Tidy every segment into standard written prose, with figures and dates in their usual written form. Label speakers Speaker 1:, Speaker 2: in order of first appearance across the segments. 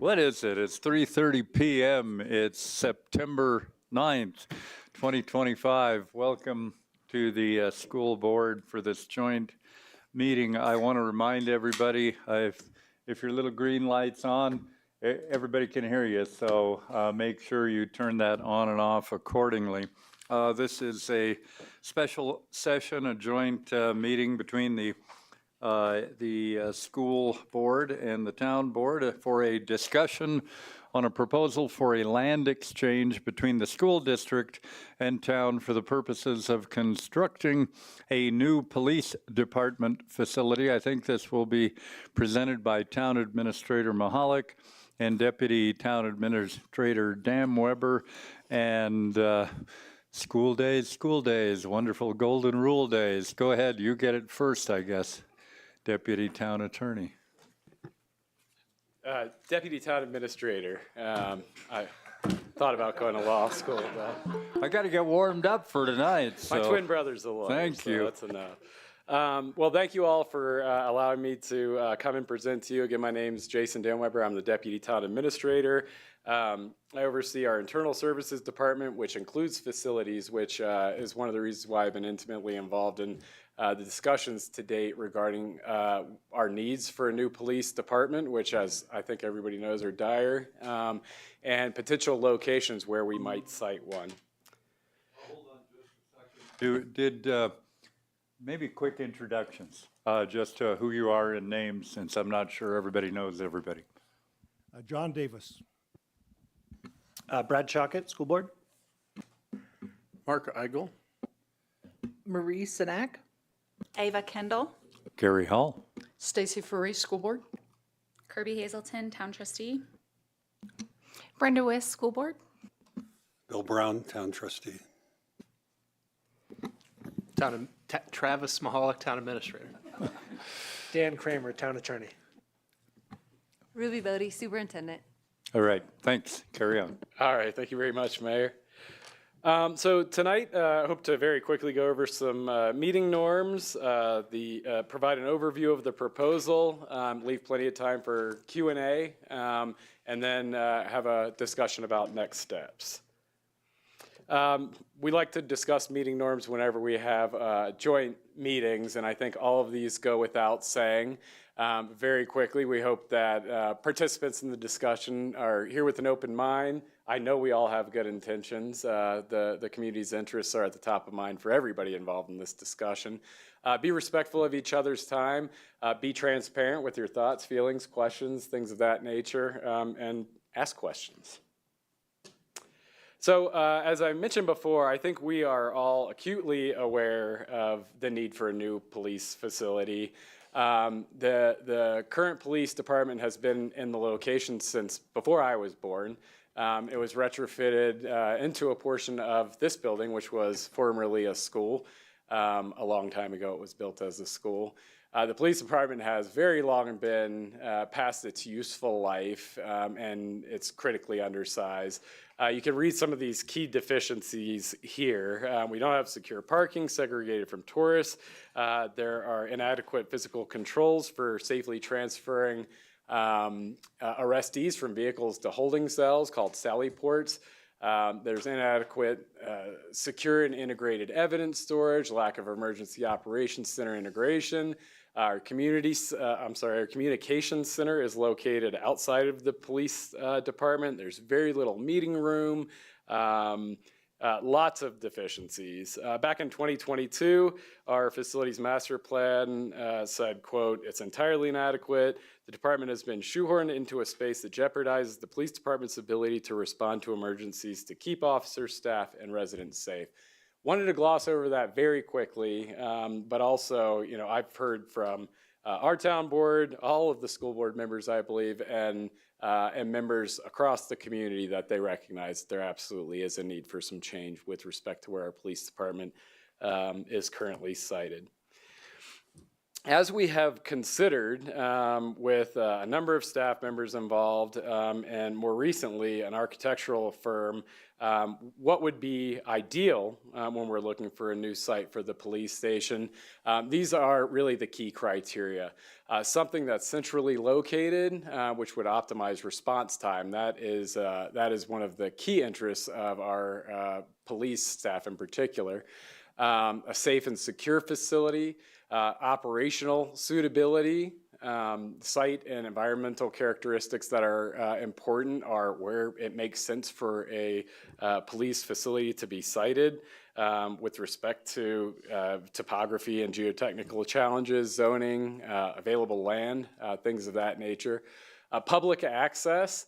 Speaker 1: What is it? It's 3:30 p.m. It's September 9th, 2025. Welcome to the school board for this joint meeting. I want to remind everybody, if your little green light's on, everybody can hear you, so make sure you turn that on and off accordingly. This is a special session, a joint meeting between the school board and the town board for a discussion on a proposal for a land exchange between the school district and town for the purposes of constructing a new police department facility. I think this will be presented by Town Administrator Mahalik and Deputy Town Administrator Dan Weber. And school days, wonderful golden rule days. Go ahead, you get it first, I guess. Deputy Town Attorney.
Speaker 2: Deputy Town Administrator. I thought about going to law school, but
Speaker 1: I got to get warmed up for tonight. So.
Speaker 2: My twin brother's a lawyer.
Speaker 1: Thank you.
Speaker 2: That's enough. Well, thank you all for allowing me to come and present to you. Again, my name's Jason Danweber. I'm the Deputy Town Administrator. I oversee our internal services department, which includes facilities, which is one of the reasons why I've been intimately involved in the discussions to date regarding our needs for a new police department, which, as I think everybody knows, are dire, and potential locations where we might site one.
Speaker 1: Hold on just a second. Maybe quick introductions, just to who you are and names, since I'm not sure everybody knows everybody.
Speaker 3: John Davis.
Speaker 4: Brad Chockett, School Board.
Speaker 5: Mark Eigel.
Speaker 6: Marie Sinak.
Speaker 7: Ava Kendall.
Speaker 1: Gary Hall.
Speaker 6: Stacy Furry, School Board.
Speaker 7: Kirby Hazelton, Town Trustee.
Speaker 8: Brenda Wiss, School Board.
Speaker 5: Bill Brown, Town Trustee.
Speaker 4: Travis Mahalik, Town Administrator.
Speaker 9: Dan Kramer, Town Attorney.
Speaker 8: Ruby Bodie, Superintendent.
Speaker 1: All right, thanks. Carry on.
Speaker 2: All right, thank you very much, Mayor. So tonight, I hope to very quickly go over some meeting norms, provide an overview of the proposal, leave plenty of time for Q&A, and then have a discussion about next steps. We like to discuss meeting norms whenever we have joint meetings, and I think all of these go without saying. Very quickly, we hope that participants in the discussion are here with an open mind. I know we all have good intentions. The community's interests are at the top of mind for everybody involved in this discussion. Be respectful of each other's time. Be transparent with your thoughts, feelings, questions, things of that nature, and ask questions. So as I mentioned before, I think we are all acutely aware of the need for a new police facility. The current police department has been in the location since before I was born. It was retrofitted into a portion of this building, which was formerly a school. A long time ago, it was built as a school. The police department has very long been past its useful life, and it's critically undersized. You can read some of these key deficiencies here. We don't have secure parking, segregated from tourists. There are inadequate physical controls for safely transferring arrestees from vehicles to holding cells called sally ports. There's inadequate secure and integrated evidence storage, lack of emergency operations center integration. Our communications center is located outside of the police department. There's very little meeting room, lots of deficiencies. Back in 2022, our facilities master plan said, quote, "It's entirely inadequate. The department has been shoehorned into a space that jeopardizes the police department's ability to respond to emergencies, to keep officers, staff, and residents safe." Wanted to gloss over that very quickly, but also, I've heard from our town board, all of the school board members, I believe, and members across the community that they recognize that there absolutely is a need for some change with respect to where our police department is currently sited. as we have considered with a number of staff members involved and more recently an architectural firm, what would be ideal when we're looking for a new site for the police station, these are really the key criteria. Something that's centrally located, which would optimize response time. That is one of the key interests of our police staff in particular. A safe and secure facility, operational suitability, site and environmental characteristics that are important are where it makes sense for a police facility to be sited with respect to topography and geotechnical challenges, zoning, available land, things of that nature. Public access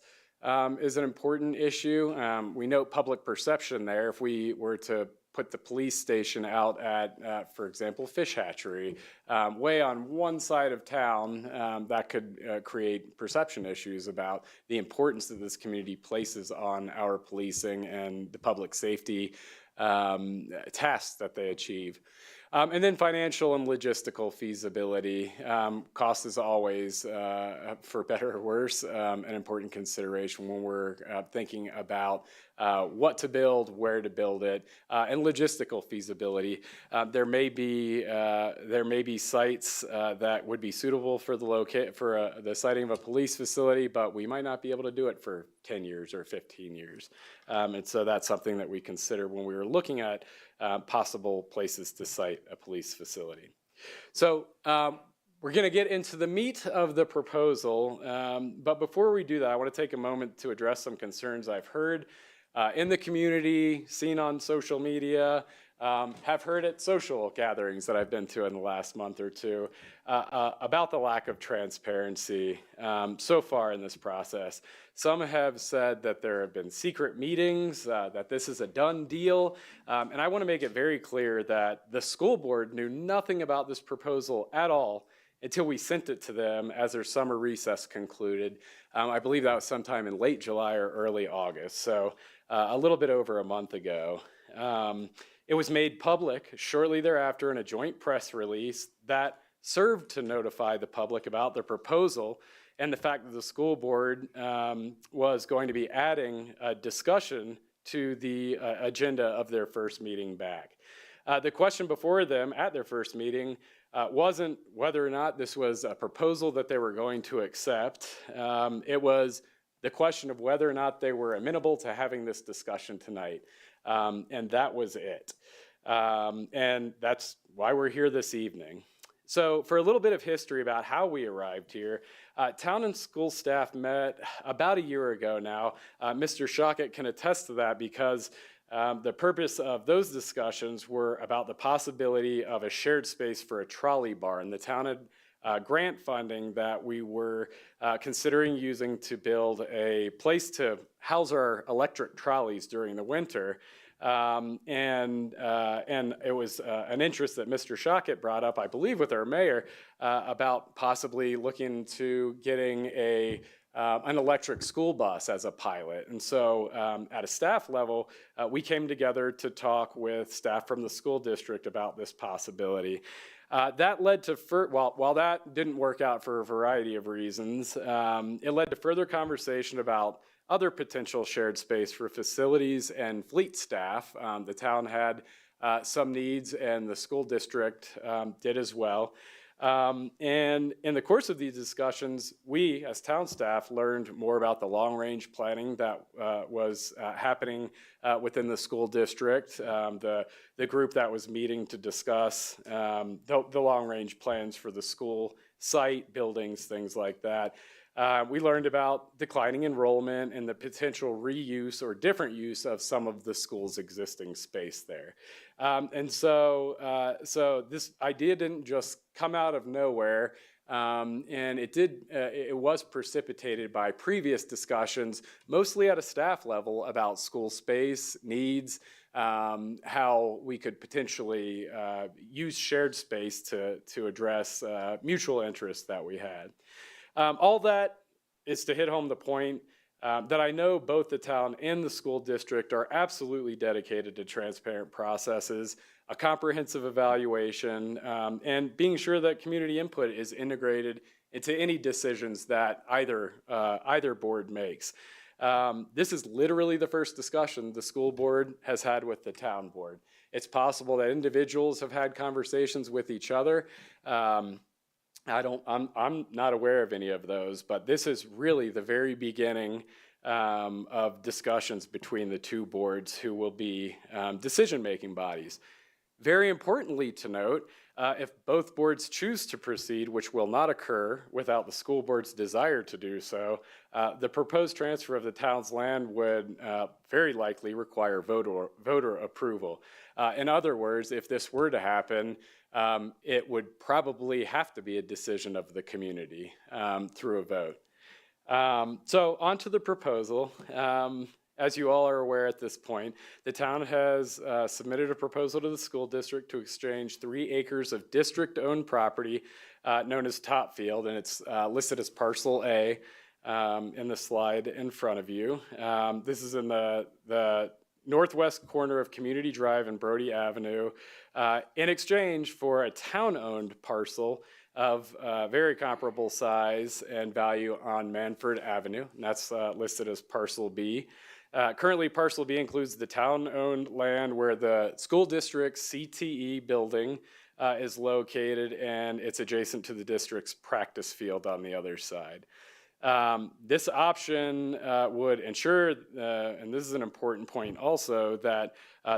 Speaker 2: is an important issue. We note public perception there. If we were to put the police station out at, for example, Fish Hatchery, way on one side of town, that could create perception issues about the importance that this community places on our policing and the public safety tasks that they achieve. And then financial and logistical feasibility. Cost is always, for better or worse, an important consideration when we're thinking about what to build, where to build it, and logistical feasibility. There may be sites that would be suitable for the siting of a police facility, but we might not be able to do it for 10 years or 15 years. And so that's something that we consider when we were looking at possible places to site a police facility. So we're going to get into the meat of the proposal, but before we do that, I want to take a moment to address some concerns I've heard in the community, seen on social media, have heard at social gatherings that I've been to in the last month or two about the lack of transparency so far in this process. Some have said that there have been secret meetings, that this is a done deal, and I want to make it very clear that the school board knew nothing about this proposal at all until we sent it to them as their summer recess concluded. I believe that was sometime in late July or early August, so a little bit over a month ago. It was made public shortly thereafter in a joint press release that served to notify the public about the proposal and the fact that the school board was going to be adding a discussion to the agenda of their first meeting back. The question before them at their first meeting wasn't whether or not this was a proposal that they were going to accept. It was the question of whether or not they were amenable to having this discussion tonight. And that was it. And that's why we're here this evening. So for a little bit of history about how we arrived here, town and school staff met about a year ago now. Mr. Shockett can attest to that because the purpose of those discussions were about the possibility of a shared space for a trolley barn. The town had grant funding that we were considering using to build a place to house our electric trolleys during the winter. And it was an interest that Mr. Shockett brought up, I believe, with our mayor about possibly looking to getting an electric school bus as a pilot. And so at a staff level, we came together to talk with staff from the school district about this possibility. That led to, while that didn't work out for a variety of reasons, it led to further conversation about other potential shared space for facilities and fleet staff. The town had some needs and the school district did as well. And in the course of these discussions, we as town staff learned more about the long-range planning that was happening within the school district, the group that was meeting to discuss the long-range plans for the school site, buildings, things like that. We learned about declining enrollment and the potential reuse or different use of some of the school's existing space there. And so this idea didn't just come out of nowhere, and it was precipitated by previous discussions, mostly at a staff level about school space, needs, how we could potentially use shared space to address mutual interests that we had. All that is to hit home the point that I know both the town and the school district are absolutely dedicated to transparent processes. a comprehensive evaluation, and being sure that community input is integrated into any decisions that either board makes. This is literally the first discussion the school board has had with the town board. It's possible that individuals have had conversations with each other. I'm not aware of any of those, but this is really the very beginning of discussions between the two boards who will be decision-making bodies. Very importantly to note, if both boards choose to proceed, which will not occur without the school board's desire to do so, the proposed transfer of the town's land would very likely require voter approval. In other words, if this were to happen, it would probably have to be a decision of the community through a vote. So on to the proposal. As you all are aware at this point, the town has submitted a proposal to the school district to exchange 3 acres of district-owned property known as Topfield, and it's listed as Parcel A in the slide in front of you. This is in the northwest corner of Community Drive and Brody Avenue in exchange for a town-owned parcel of very comparable size and value on Manford Avenue, and that's listed as Parcel B. Currently, Parcel B includes the town-owned land where the school district's CTE building is located, and it's adjacent to the district's practice field on the other side. This option would ensure, and this is an important point also, that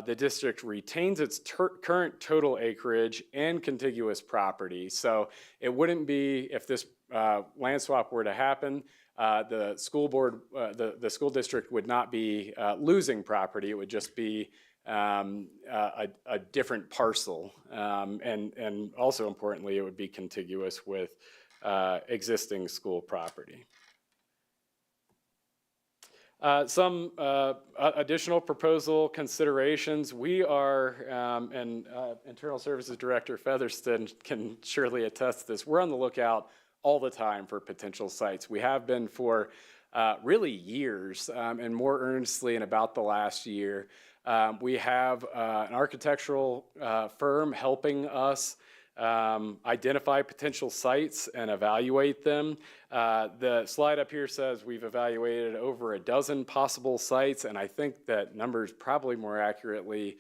Speaker 2: the district retains its current total acreage and contiguous property. So it wouldn't be, if this land swap were to happen, the school board, the school district would not be losing property. It would just be a different parcel. And also importantly, it would be contiguous with existing school property. Some additional proposal considerations. We are, and Internal Services Director Featherston can surely attest to this, we're on the lookout all the time for potential sites. We have been for really years, and more earnestly in about the last year. We have an architectural firm helping us identify potential sites and evaluate them. The slide up here says we've evaluated over a dozen possible sites, and I think that number's probably more accurately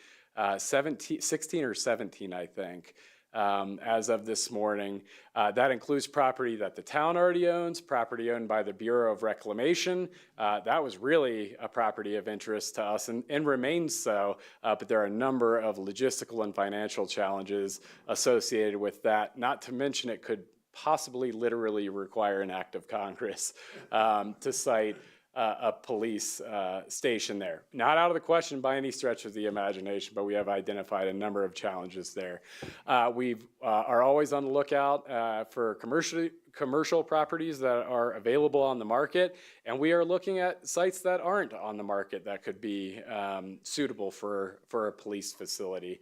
Speaker 2: 16 or 17, I think. As of this morning. That includes property that the town already owns, property owned by the Bureau of Reclamation. That was really a property of interest to us and remains so, but there are a number of logistical and financial challenges associated with that, not to mention it could possibly literally require an act of Congress to site a police station there. Not out of the question by any stretch of the imagination, but we have identified a number of challenges there. We are always on the lookout for commercial properties that are available on the market, and we are looking at sites that aren't on the market that could be suitable for a police facility.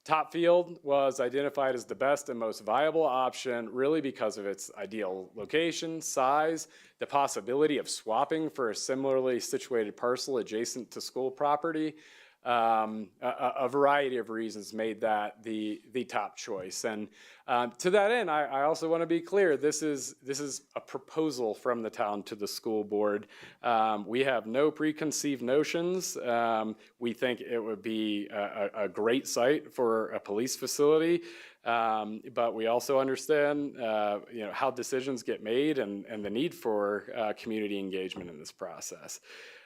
Speaker 2: Topfield was identified as the best and most viable option really because of its ideal location, size, the possibility of swapping for a similarly situated parcel adjacent to school property. A variety of reasons made that the top choice. And to that end, I also want to be clear, this is a proposal from the town to the school board. We have no preconceived notions. We think it would be a great site for a police facility. But we also understand how decisions get made and the need for community engagement in this process.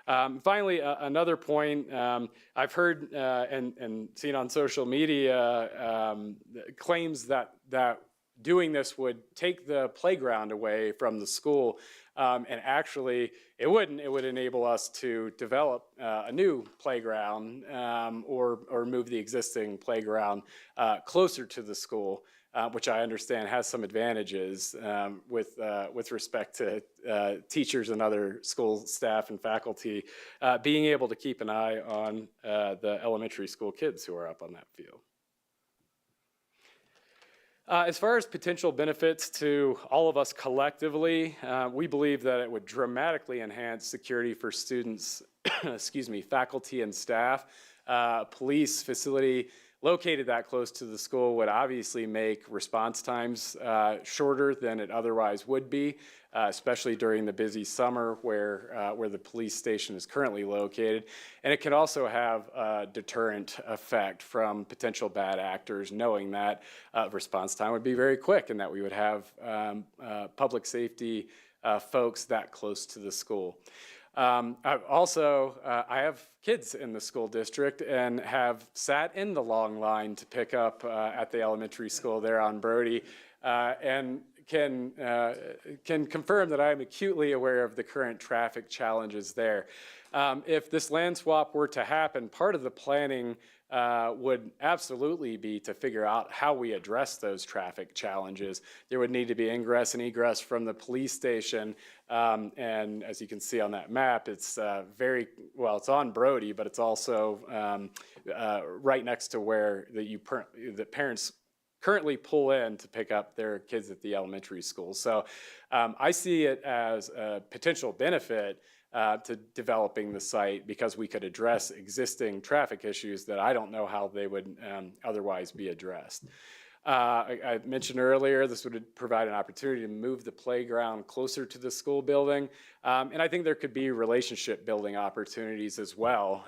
Speaker 2: Finally, another point, I've heard and seen on social media claims that doing this would take the playground away from the school, and actually it wouldn't. It would enable us to develop a new playground or move the existing playground closer to the school. Which I understand has some advantages with respect to teachers and other school staff and faculty being able to keep an eye on the elementary school kids who are up on that field. As far as potential benefits to all of us collectively, we believe that it would dramatically enhance security for students, faculty and staff. police facility located that close to the school would obviously make response times shorter than it otherwise would be, especially during the busy summer where the police station is currently located. And it can also have a deterrent effect from potential bad actors, knowing that response time would be very quick and that we would have public safety folks that close to the school. I have kids in the school district and have sat in the long line to pick up at the elementary school there on Brody, and can confirm that I am acutely aware of the current traffic challenges there. If this land swap were to happen, part of the planning would absolutely be to figure out how we address those traffic challenges. There would need to be ingress and egress from the police station, and as you can see on that map, it's it's on Brody, but it's also right next to where the parents currently pull in to pick up their kids at the elementary school. So I see it as a potential benefit to developing the site because we could address existing traffic issues that I don't know how they would otherwise be addressed. I mentioned earlier this would provide an opportunity to move the playground closer to the school building, and I think there could be relationship building opportunities as well.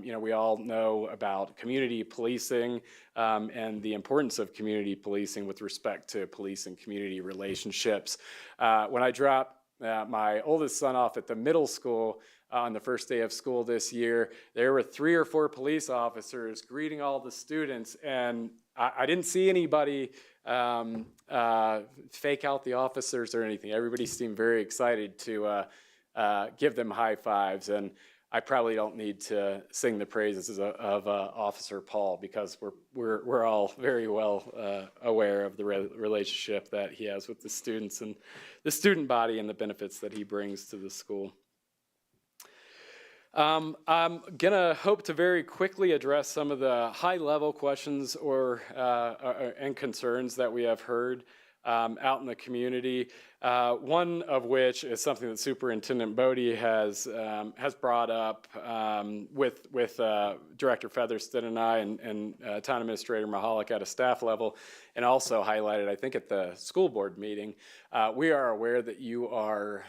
Speaker 2: We all know about community policing and the importance of community policing with respect to police and community relationships. When I dropped my oldest son off at the middle school on the first day of school this year, there were 3 or 4 police officers greeting all the students, and I didn't see anybody fake out the officers or anything. Everybody seemed very excited to give them high fives, and I probably don't need to sing the praises of Officer Paul because we're all very well aware of the relationship that he has with the students and the student body and the benefits that he brings to the school. I'm gonna hope to very quickly address some of the high-level questions and concerns that we have heard out in the community. One of which is something that Superintendent Bodie has brought up with Director Featherston and I and Town Administrator Mahalik at a staff level, and also highlighted, I think, at the school board meeting. We are aware that you are,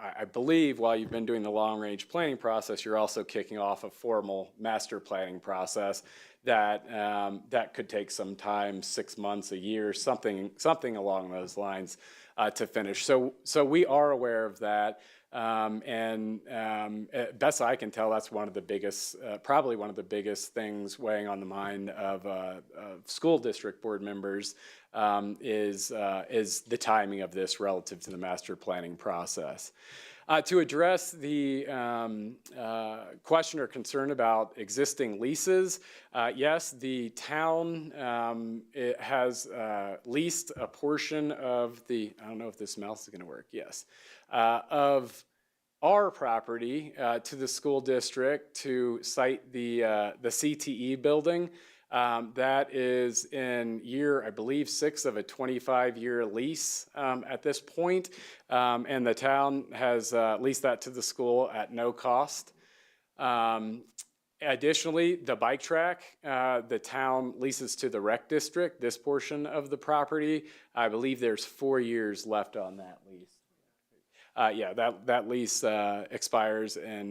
Speaker 2: I believe, while you've been doing the long-range planning process, you're also kicking off a formal master planning process that could take some time, 6 months, a year, something along those lines to finish. So we are aware of that, and best I can tell, that's one of the biggest, probably one of the biggest things weighing on the mind of school district board members is the timing of this relative to the master planning process. To address the question or concern about existing leases, yes, the town it has leased a portion of the, I don't know if this mouse is going to work, yes, of our property to the school district to site the CTE building. That is in year, I believe, 6 of a 25-year lease at this point, and the town has leased that to the school at no cost. Additionally, the bike track, the town leases to the rec district, this portion of the property. I believe there's 4 years left on that lease. That lease expires in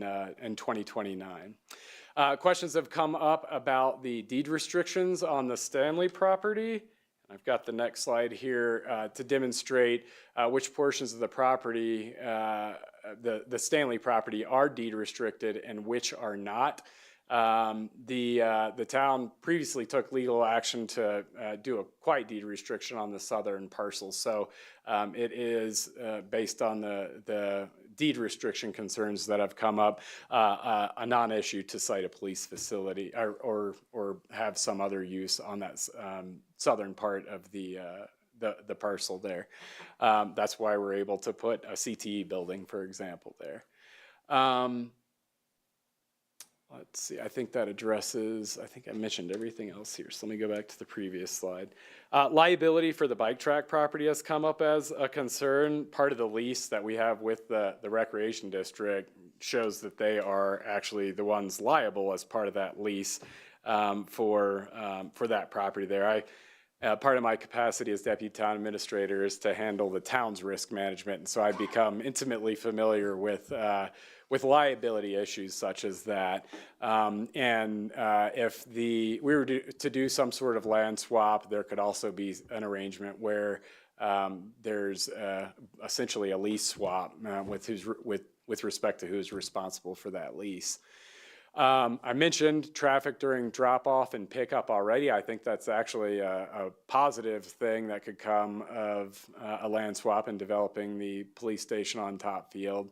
Speaker 2: 2029. Questions have come up about the deed restrictions on the Stanley property. I've got the next slide here to demonstrate which portions of the property, the Stanley property, are deed restricted and which are not. The town previously took legal action to do a quiet deed restriction on the southern parcel. So it is based on the deed restriction concerns that have come up, a non-issue to site a police facility or have some other use on that southern part of the parcel there. That's why we're able to put a CTE building, for example, there. let's see, I think that addresses, I think I mentioned everything else here. So let me go back to the previous slide. Liability for the bike track property has come up as a concern. Part of the lease that we have with the recreation district shows that they are actually the ones liable as part of that lease for that property there. Part of my capacity as deputy town administrator is to handle the town's risk management, and so I've become intimately familiar with liability issues such as that. If we were to do some sort of land swap, there could also be an arrangement where there's essentially a lease swap with respect to who's responsible for that lease. I mentioned traffic during drop-off and pickup already. I think that's actually a positive thing that could come of a land swap and developing the police station on Top Field.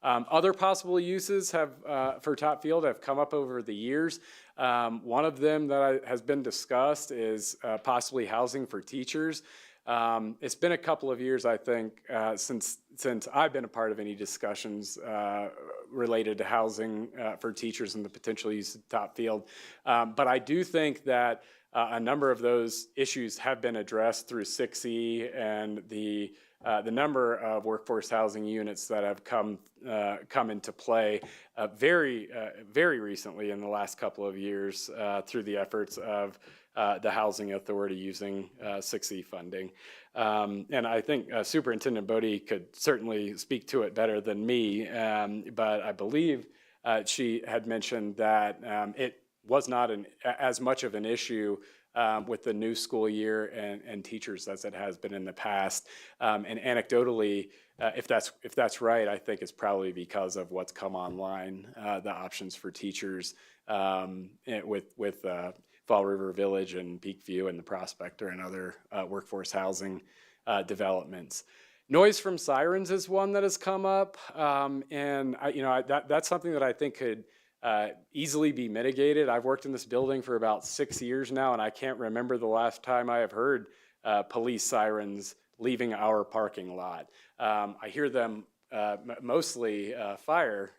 Speaker 2: Other possible uses for Top Field have come up over the years. One of them that has been discussed is possibly housing for teachers. It's been a couple of years, I think, since I've been a part of any discussions related to housing for teachers and the potential use of Top Field. But I do think that a number of those issues have been addressed through 6E and the number of workforce housing units that have come into play very recently in the last couple of years through the efforts of the Housing Authority using 6E funding. And I think Superintendent Bodie could certainly speak to it better than me, but I believe she had mentioned that it was not as much of an issue with the new school year and teachers as it has been in the past. And anecdotally, if that's right, I think it's probably because of what's come online, the options for teachers with Fall River Village and Peakview and the Prospector and other workforce housing developments. Noise from sirens is one that has come up, and that's something that I think could easily be mitigated. I've worked in this building for about 6 years now, and I can't remember the last time I have heard police sirens leaving our parking lot. I hear them mostly fire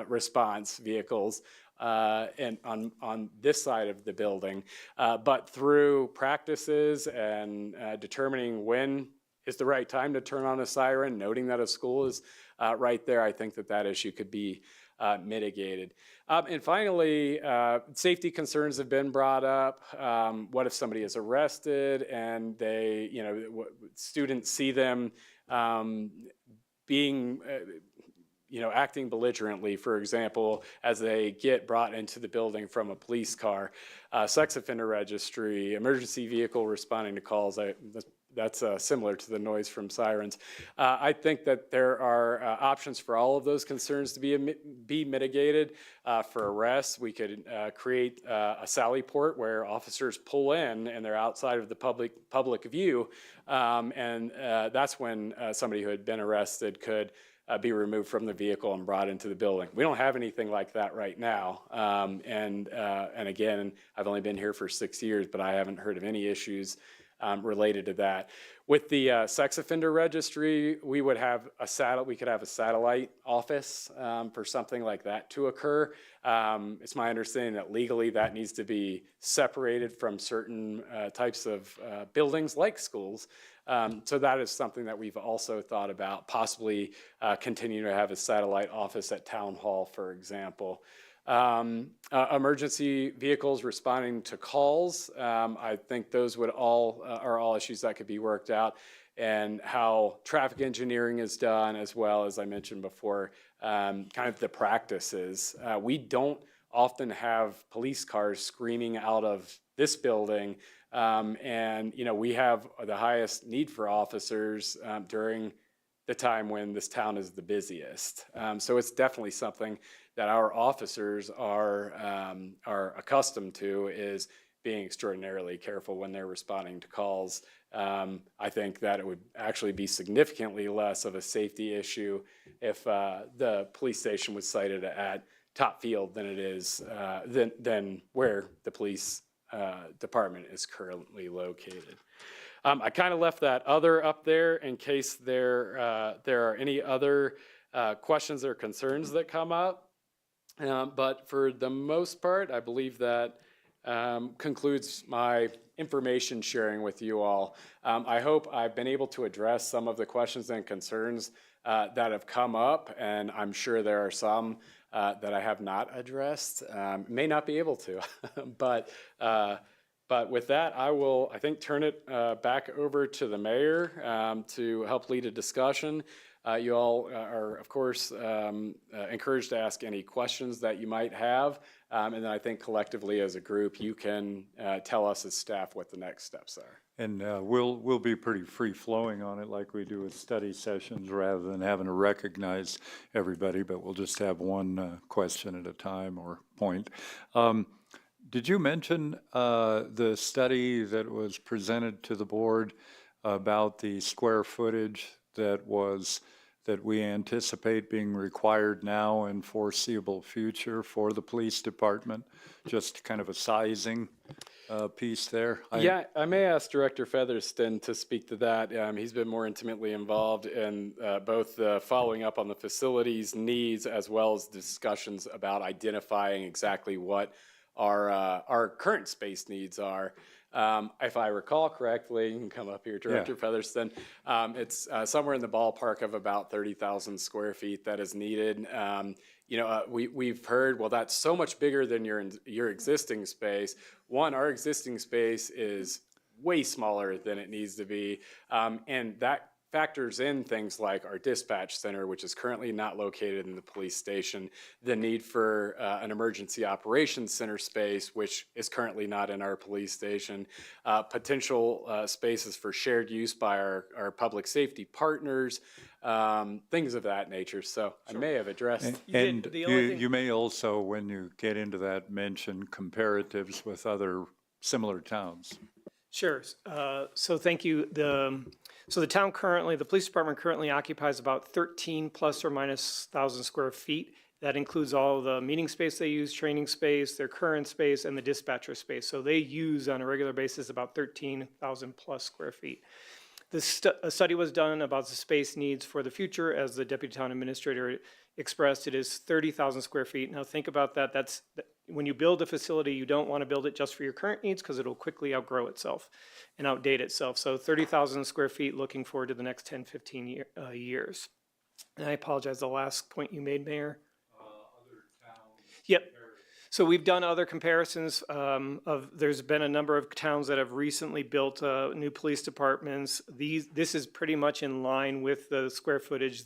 Speaker 2: response vehicles and on this side of the building, but through practices and determining when is the right time to turn on a siren, noting that a school is right there, I think that issue could be mitigated. And finally, safety concerns have been brought up. What if somebody is arrested and students see them being acting belligerently, for example, as they get brought into the building from a police car, sex offender registry, emergency vehicle responding to calls. That's similar to the noise from sirens. I think that there are options for all of those concerns to be mitigated. For arrests, we could create a sally port where officers pull in and they're outside of the public view, and that's when somebody who had been arrested could be removed from the vehicle and brought into the building. We don't have anything like that right now. And again, I've only been here for 6 years, but I haven't heard of any issues related to that. With the sex offender registry, we could have a satellite office for something like that to occur. It's my understanding that legally that needs to be separated from certain types of buildings like schools. So that is something that we've also thought about, possibly continuing to have a satellite office at Town Hall, for example. Emergency vehicles responding to calls, I think those are all issues that could be worked out, and how traffic engineering is done, as well as I mentioned before, kind of the practices. We don't often have police cars screaming out of this building, and we have the highest need for officers during the time when this town is the busiest. So it's definitely something that our officers are accustomed to, is being extraordinarily careful when they're responding to calls. I think that it would actually be significantly less of a safety issue if the police station was sited at Top Field than it is than where the police department is currently located. I kind of left that other up there in case there are any other questions or concerns that come up. But for the most part, I believe that concludes my information sharing with you all. I hope I've been able to address some of the questions and concerns that have come up, and I'm sure there are some that I have not addressed. May not be able to, but with that, I will, I think, turn it back over to the mayor to help lead a discussion. You all are, of course, encouraged to ask any questions that you might have. And then I think collectively as a group, you can tell us as staff what the next steps are.
Speaker 1: And we'll be pretty free-flowing on it like we do with study sessions rather than having to recognize everybody, but we'll just have one question at a time or point. Did you mention the study that was presented to the board about the square footage that we anticipate being required now and foreseeable future for the police department? Just kind of a sizing piece there.
Speaker 2: Yeah, I may ask Director Featherston to speak to that. He's been more intimately involved in both the following up on the facilities needs as well as discussions about identifying exactly what our current space needs are. If I recall correctly, you can come up here, Director Featherston. It's somewhere in the ballpark of about 30,000 square feet that is needed. We've heard, well, that's so much bigger than your existing space. One, our existing space is way smaller than it needs to be, and that factors in things like our dispatch center, which is currently not located in the police station, the need for an emergency operations center space, which is currently not in our police station, potential spaces for shared use by our public safety partners, things of that nature. So I may have addressed.
Speaker 1: And
Speaker 9: the only thing-
Speaker 1: you may also, when you get into that, mention comparatives with other similar towns.
Speaker 9: Sure. So thank you. So the town currently, the police department currently occupies about 13 plus or minus thousand square feet. That includes all the meeting space they use, training space, their current space, and the dispatcher space. So they use on a regular basis about 13,000 plus square feet. A study was done about the space needs for the future. As the deputy town administrator expressed, it is 30,000 square feet. Now think about that. When you build a facility, you don't want to build it just for your current needs because it'll quickly outgrow itself and outdate itself. So 30,000 square feet looking forward to the next 10, 15 years. And I apologize, the last point you made, Mayor. Yep. So we've done other comparisons there's been a number of towns that have recently built new police departments. This is pretty much in line with the square footage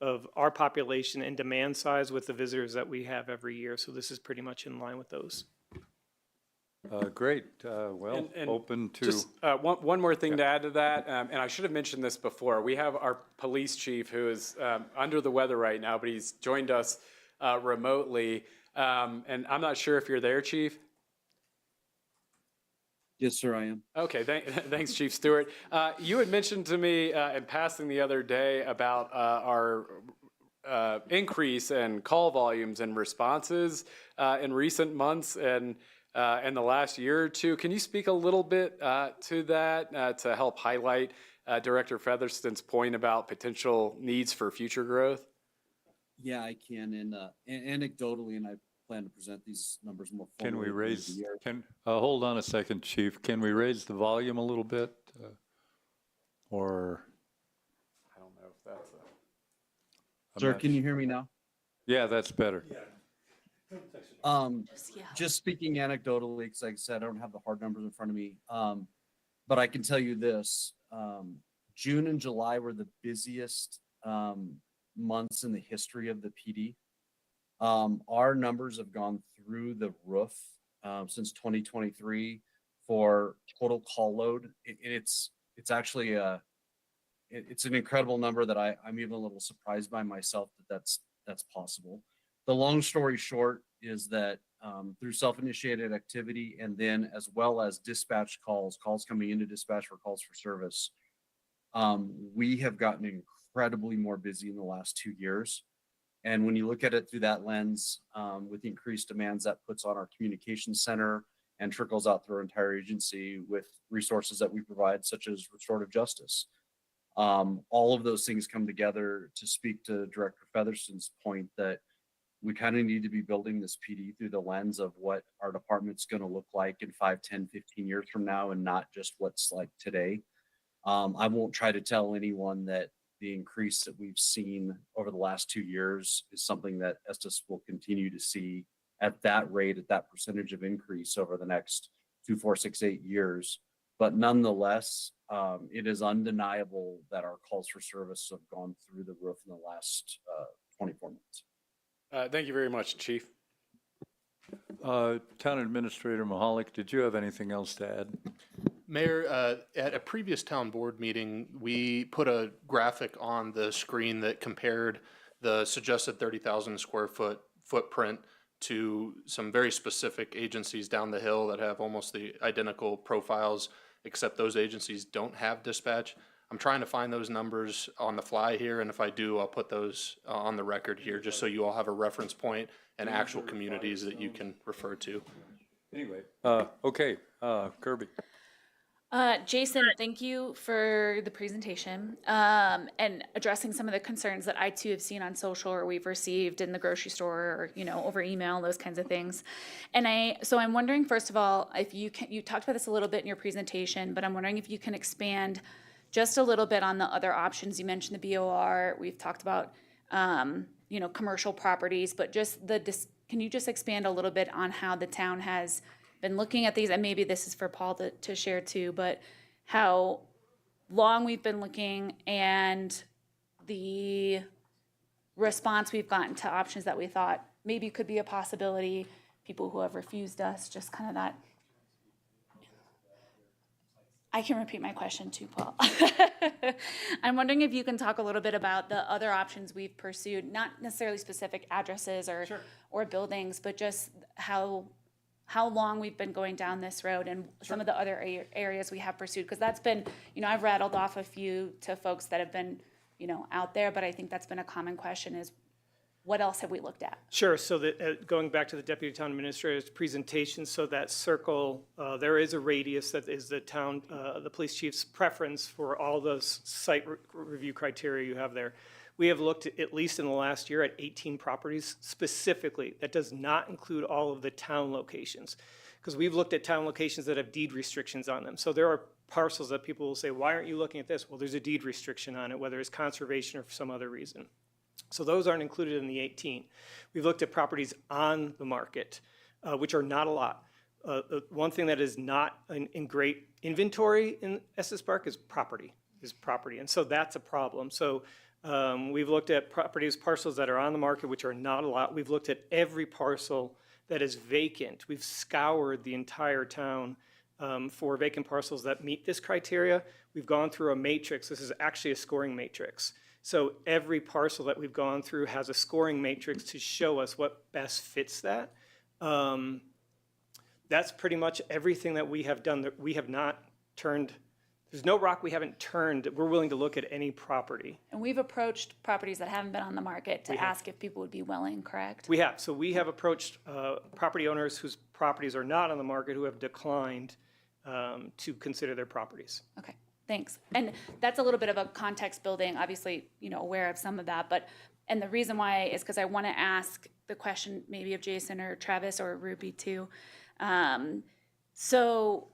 Speaker 9: of our population and demand size with the visitors that we have every year. So this is pretty much in line with those.
Speaker 1: Great. Well,
Speaker 2: And
Speaker 1: open to.
Speaker 2: Just one more thing to add to that, and I should have mentioned this before. We have our police chief who is under the weather right now, but he's joined us remotely. And I'm not sure if you're there, Chief.
Speaker 10: Yes, sir, I am.
Speaker 2: Okay, thanks, Chief Stewart. You had mentioned to me in passing the other day about our increase in call volumes and responses in recent months and in the last year or two. Can you speak a little bit to that to help highlight Director Featherston's point about potential needs for future growth?
Speaker 10: Yeah, I can. And anecdotally, and I plan to present these numbers more
Speaker 1: Can
Speaker 10: formally.
Speaker 1: we
Speaker 10: at the end of the
Speaker 1: raise,
Speaker 10: year.
Speaker 1: hold on a second, Chief. Can we raise the volume a little bit? Or?
Speaker 2: I don't know if that's
Speaker 10: Sir, can you hear me now?
Speaker 1: Yeah, that's better.
Speaker 10: Just speaking anecdotally, because like I said, I don't have the hard numbers in front of me. But I can tell you this, June and July were the busiest months in the history of the PD. Our numbers have gone through the roof since 2023 for total call load. It's actually it's an incredible number that I'm even a little surprised by myself that's possible. The long story short is that through self-initiated activity and then as well as dispatch calls coming into dispatch for calls for service, we have gotten incredibly more busy in the last 2 years. And when you look at it through that lens, with the increased demands that puts on our communication center and trickles out through our entire agency with resources that we provide, such as restorative justice. All of those things come together to speak to Director Featherston's point that we kind of need to be building this PD through the lens of what our department's going to look like in 5, 10, 15 years from now, and not just what's like today. I won't try to tell anyone that the increase that we've seen over the last 2 years is something that Estes will continue to see at that rate, at that percentage of increase over the next 2, 4, 6, 8 years. But nonetheless, it is undeniable that our calls for service have gone through the roof in the last 24 months.
Speaker 2: Thank you very much, Chief.
Speaker 1: Town Administrator Mahalik, did you have anything else to add?
Speaker 11: Mayor, at a previous town board meeting, we put a graphic on the screen that compared the suggested 30,000 square foot footprint to some very specific agencies down the hill that have almost the identical profiles, except those agencies don't have dispatch. I'm trying to find those numbers on the fly here, and if I do, I'll put those on the record here, just so you all have a reference point and actual communities that you can refer to.
Speaker 1: Anyway, okay, Kirby.
Speaker 7: Jason, thank you for the presentation and addressing some of the concerns that I too have seen on social or we've received in the grocery store or, you know, over email, those kinds of things. And so I'm wondering, first of all, if you talked about this a little bit in your presentation, but I'm wondering if you can expand just a little bit on the other options. You mentioned the BOR, we've talked about, you know, commercial properties, but just can you just expand a little bit on how the town has been looking at these, and maybe this is for Paul to share too, but how long we've been looking and the response we've gotten to options that we thought maybe could be a possibility, people who have refused us, just kind of that. I can repeat my question too, Paul. I'm wondering if you can talk a little bit about the other options we've pursued, not necessarily specific addresses or buildings, but just how long we've been going down this road and some of the other areas we have pursued. Because that's been, you know, I've rattled off a few to folks that have been, you know, out there, but I think that's been a common question is, what else have we looked at?
Speaker 9: Sure. So going back to the Deputy Town Administrator's presentation, so that circle, there is a radius that is the town, the police chief's preference for all those site review criteria you have there. We have looked at least in the last year at 18 properties specifically. That does not include all of the town locations, because we've looked at town locations that have deed restrictions on them. So there are parcels that people will say, why aren't you looking at this? Well, there's a deed restriction on it, whether it's conservation or for some other reason. So those aren't included in the 18. We've looked at properties on the market, which are not a lot. One thing that is not in great inventory in Estes Park is property. And so that's a problem. So we've looked at parcels that are on the market, which are not a lot. We've looked at every parcel that is vacant. We've scoured the entire town for vacant parcels that meet this criteria. We've gone through a matrix. This is actually a scoring matrix. So every parcel that we've gone through has a scoring matrix to show us what best fits that. That's pretty much everything that we have done. That we have not turned. There's no rock we haven't turned. We're willing to look at any property.
Speaker 7: And we've approached properties that haven't been on the market to ask if people would be willing, correct?
Speaker 9: We have. So we have approached property owners whose properties are not on the market who have declined to consider their properties.
Speaker 7: Okay, thanks. And that's a little bit of a context building, obviously, you know, aware of some of that, but, and the reason why is because I want to ask the question maybe of Jason or Travis or Ruby too. So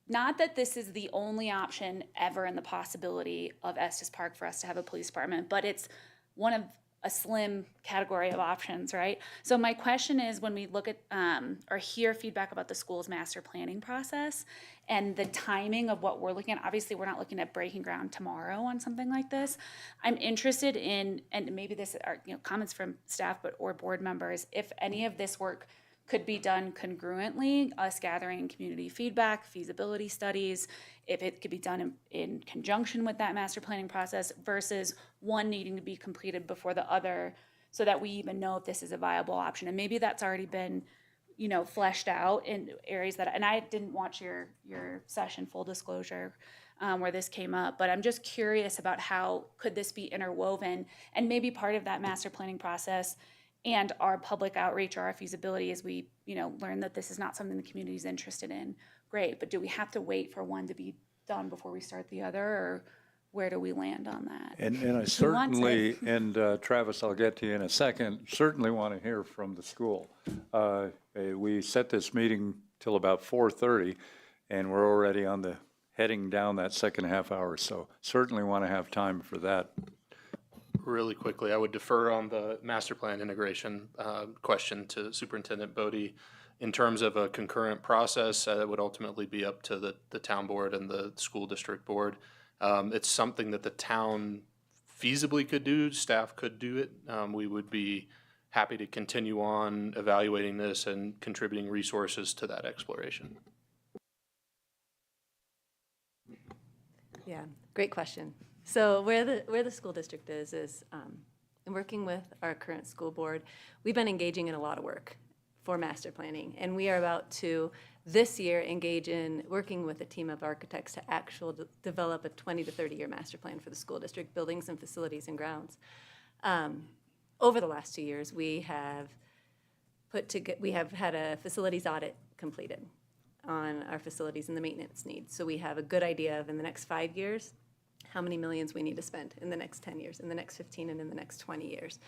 Speaker 7: not that this is the only option ever in the possibility of Estes Park for us to have a police department, but it's one of a slim category of options, right? So my question is, when we look at or hear feedback about the school's master planning process and the timing of what we're looking at, obviously we're not looking at breaking ground tomorrow on something like this. I'm interested in, and maybe this are, you know, comments from staff or board members, if any of this work could be done congruently, us gathering community feedback, feasibility studies, if it could be done in conjunction with that master planning process versus one needing to be completed before the other, so that we even know if this is a viable option. And maybe that's already been, you know, fleshed out in areas that, and I didn't watch your session, full disclosure, where this came up, but I'm just curious about how could this be interwoven, and maybe part of that master planning process and our public outreach or our feasibility as we, you know, learn that this is not something the community is interested in. Great, but do we have to wait for one to be done before we start the other, or where do we land on that?
Speaker 1: And I
Speaker 7: Who wants
Speaker 1: certainly,
Speaker 7: it?
Speaker 1: and Travis, I'll get to you in a second, certainly want to hear from the school. We set this meeting till about 4:30, and we're already on the, heading down that second half hour, so certainly want to have time for that.
Speaker 11: Really quickly, I would defer on the master plan integration question to Superintendent Bodie. In terms of a concurrent process, it would ultimately be up to the town board and the school district board. It's something that the town feasibly could do, staff could do it. We would be happy to continue on evaluating this and contributing resources to that exploration.
Speaker 8: Yeah, great question. So where the school district is in working with our current school board, we've been engaging in a lot of work for master planning. And we are about to, this year, engage in working with a team of architects to develop a 20 to 30-year master plan for the school district buildings and facilities and grounds. Over the last 2 years, we have had a facilities audit completed on our facilities and the maintenance needs. So we have a good idea of, in the next 5 years, how many millions we need to spend in the next 10 years, in the next 15, and in the next 20 years.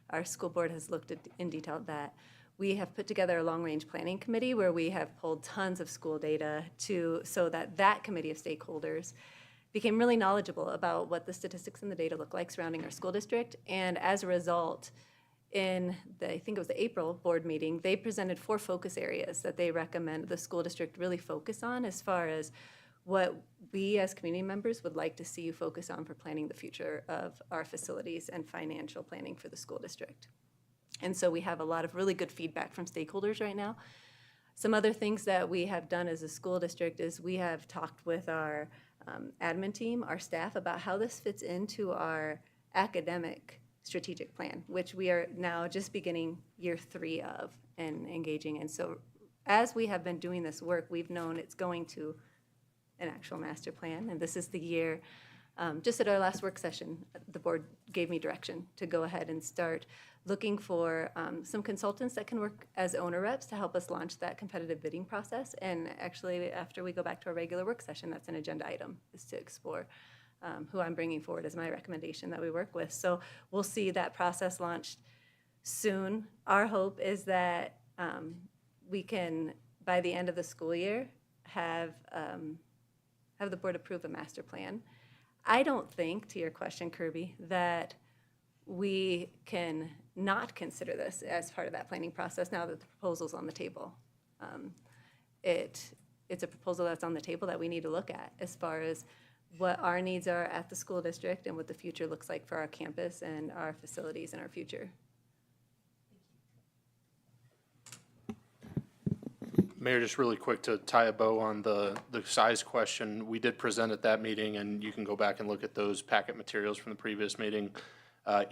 Speaker 8: Our school board has looked at in detail at that. We have put together a long-range planning committee where we have pulled tons of school data so that committee of stakeholders became really knowledgeable about what the statistics and the data look like surrounding our school district. And as a result, I think it was the April board meeting, they presented 4 focus areas that they recommend the school district really focus on as far as what we as community members would like to see you focus on for planning the future of our facilities and financial planning for the school district. And so we have a lot of really good feedback from stakeholders right now. Some other things that we have done as a school district is we have talked with our admin team, our staff, about how this fits into our academic strategic plan, which we are now just beginning year 3 of and engaging in. So as we have been doing this work, we've known it's going to an actual master plan, and this is the year. Just at our last work session, the board gave me direction to go ahead and start looking for some consultants that can work as owner reps to help us launch that competitive bidding process. And actually, after we go back to our regular work session, that's an agenda item, is to explore who I'm bringing forward as my recommendation that we work with. So we'll see that process launched soon. Our hope is that we can, by the end of the school year, have the board approve a master plan. I don't think, to your question, Kirby, that we can not consider this as part of that planning process now that the proposal's on the table. It's a proposal that's on the table that we need to look at as far as what our needs are at the school district and what the future looks like for our campus and our facilities and our future.
Speaker 11: Mayor, just really quick to tie a bow on the size question. We did present at that meeting, and you can go back and look at those packet materials from the previous meeting.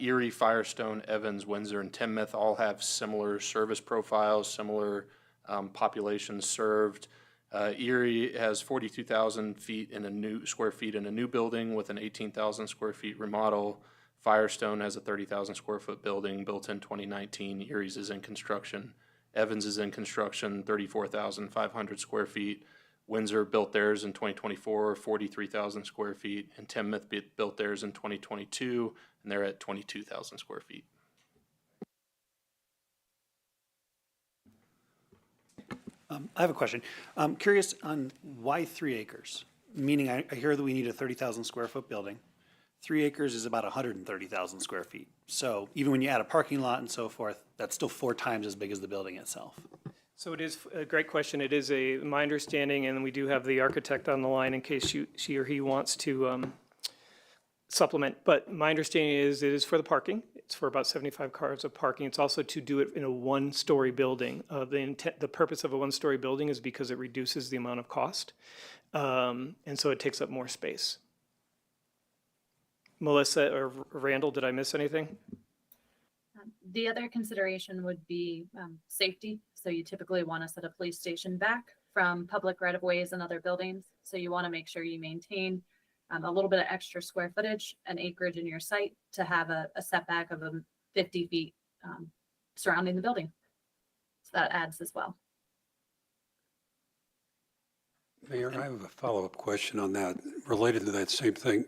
Speaker 11: Erie, Firestone, Evans, Windsor, and Timoth all have similar service profiles, similar populations served. Erie has 42,000 square feet in a new building with an 18,000 square feet remodel. Firestone has a 30,000 square foot building built in 2019. Erie's is in construction. Evans is in construction, 34,500 square feet. Windsor built theirs in 2024, 43,000 square feet. And Timoth built theirs in 2022, and they're at 22,000 square feet.
Speaker 4: I have a question. I'm curious on why 3 acres? Meaning I hear that we need a 30,000 square foot building. 3 acres is about 130,000 square feet. So even when you add a parking lot and so forth, that's still 4 times as big as the building itself.
Speaker 9: So it is a great question. It is my understanding, and we do have the architect on the line in case she or he wants to supplement. But my understanding is it is for the parking. It's for about 75 cars of parking. It's also to do it in a 1-story building. The purpose of a 1-story building is because it reduces the amount of cost. And so it takes up more space. Melissa or Randall, did I miss anything?
Speaker 12: The other consideration would be safety. So you typically want to set a police station back from public right-of-ways and other buildings. So you want to make sure you maintain a little bit of extra square footage and acreage in your site to have a setback of 50 feet surrounding the building. So that adds as well.
Speaker 5: Mayor, I have a follow-up question on that, related to that same thing.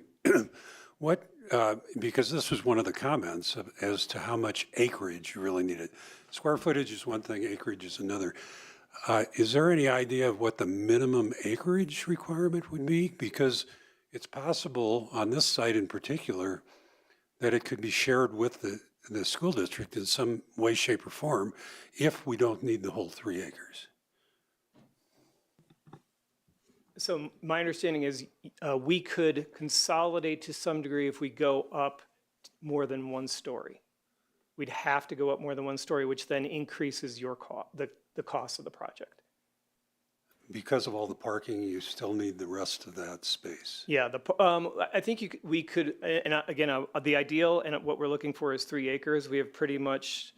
Speaker 5: What, because this was one of the comments as to how much acreage you really needed. Square footage is one thing, acreage is another. Is there any idea of what the minimum acreage requirement would be? Because it's possible on this site in particular that it could be shared with the school district in some way, shape, or form if we don't need the whole 3 acres.
Speaker 9: So my understanding is we could consolidate to some degree if we go up more than one story. We'd have to go up more than one story, which then increases your the cost of the project.
Speaker 5: Because of all the parking, you still need the rest of that space.
Speaker 9: Yeah, I think we could, and again, the ideal and what we're looking for is 3 acres. We have pretty much,